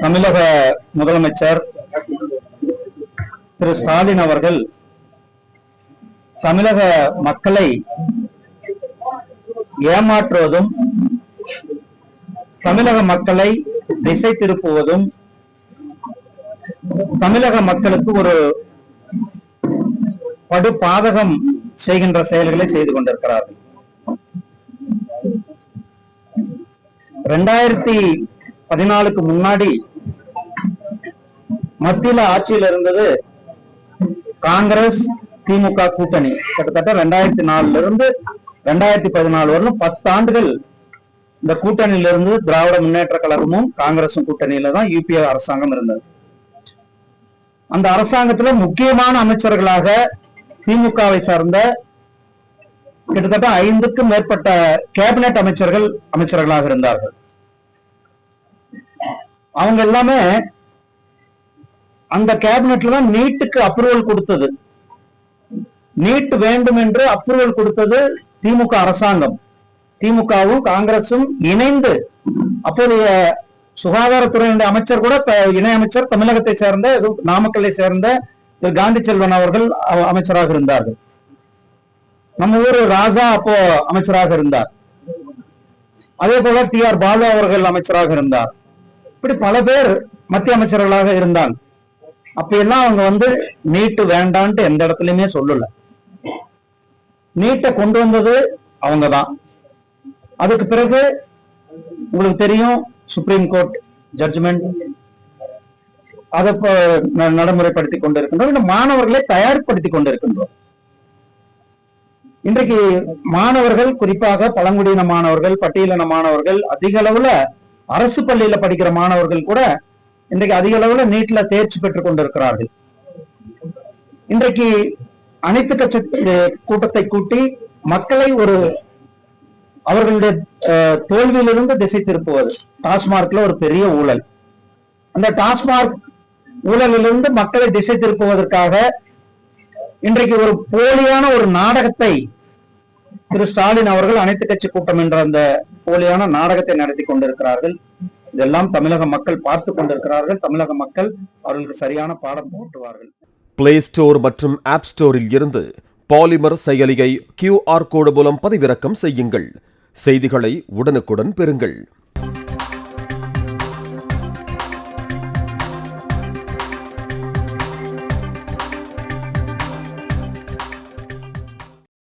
தமிழக முதலமைச்சர் திரு ஸ்டாலின் அவர்கள் தமிழக மக்களை ஏமாற்றுவதும் தமிழக மக்களை திசை திருப்புவதும் தமிழக மக்களுக்கு ஒரு படு பாதகம் செய்கின்ற செயல்களை செய்து கொண்டிருக்கிறார்கள். 2014 முன்னாடி மத்தியில ஆட்சியில் இருந்தது காங்கிரஸ் திமுக கூட்டணி. கிட்டத்தட்ட 2004 இருந்து 2014 வரலும் 10 ஆண்டுகள் இந்த கூட்டணியில இருந்து திராவிட முன்னேற்ற கழகமும் காங்கிரசும் கூட்டணியில தான் யூபிஏ அரசாங்கம் இருந்தது. அந்த அரசாங்கத்துல முக்கியமான அமைச்சர்களாக திமுகவை சார்ந்த கிட்டத்தட்ட 5க்கும் மேற்பட்ட கேபினெட் அமைச்சர்களாக இருந்தார்கள். அவங்க எல்லாமே அந்த கேபினெட்ல தான் நீட்டுக்கு அப்ரூவல் கொடுத்தது. நீட் வேண்டும் என்று அப்ரூவல் கொடுத்தது திமுக அரசாங்கம். திமுகவும் காங்கிரசும் இணைந்து, அப்போதைய சுகாதாரத்துறையினுடைய அமைச்சர் கூட இணை அமைச்சர் தமிழகத்தை சேர்ந்த நாமக்கல்லை சேர்ந்த திரு காந்தி செல்வன் அவர்கள் அமைச்சராக இருந்தார்கள். நம்ம ஊரு ராஜா அப்போ அமைச்சராக இருந்தார். அதே போல TR பாலு அவர்கள் அமைச்சராக இருந்தார். இப்படி பல பேர் மத்திய அமைச்சர்களாக இருந்தாங்க. அப்ப எல்லாம் அவங்க நீட்டு வேண்டான்ட்டு எந்த இடத்துலயுமே சொல்லல. நீட்டை கொண்டு வந்தது அவங்கதான். அதுக்கு பிறகு உங்களுக்கு தெரியும், சுப்ரீம் கோர்ட் ஜட்ஜ்மெண்ட் அதை நடைமுறைப்படுத்திக் கொண்டிருக்கின்றோம். இந்த மாணவர்களை தயார்படுத்திக் கொண்டிருக்கின்றோம். இன்றைக்கு மாணவர்கள், குறிப்பாக பழங்குடியின மாணவர்கள், பட்டியலின மாணவர்கள், அதிக அளவுல அரசு பள்ளியில படிக்கிற மாணவர்கள் கூட இன்றைக்கு அதிக அளவுல நீட்ல தேர்ச்சி பெற்றுக் கொண்டிருக்கிறார்கள். இன்றைக்கு அனைத்து கட்சி கூட்டத்தை கூட்டி மக்களை அவர்களுடைய தோல்வியிலிருந்து திசை திருப்புவது. டாஸ்மார்க்ல ஒரு பெரிய ஊழல். அந்த டாஸ்மார்க் ஊழலிலிருந்து மக்களை திசை திருப்புவதற்காக இன்றைக்கு ஒரு போலியான ஒரு நாடகத்தை திரு ஸ்டாலின் அவர்கள் அனைத்து கட்சி கூட்டம் என்ற அந்த போலியான நாடகத்தை நடத்தி கொண்டிருக்கிறார்கள். இதெல்லாம் தமிழக மக்கள் பார்த்து கொண்டிருக்கிறார்கள். தமிழக மக்கள் அவர்களுக்கு சரியான பாடம் போட்டுவார்கள். பிளே ஸ்டோர் மற்றும் ஆப் ஸ்டோரில் இருந்து பாலிமர் செயலியை QR கோடு மூலம் பதிவிறக்கம் செய்யுங்கள். செய்திகளை உடனுக்குடன் பெறுங்கள்.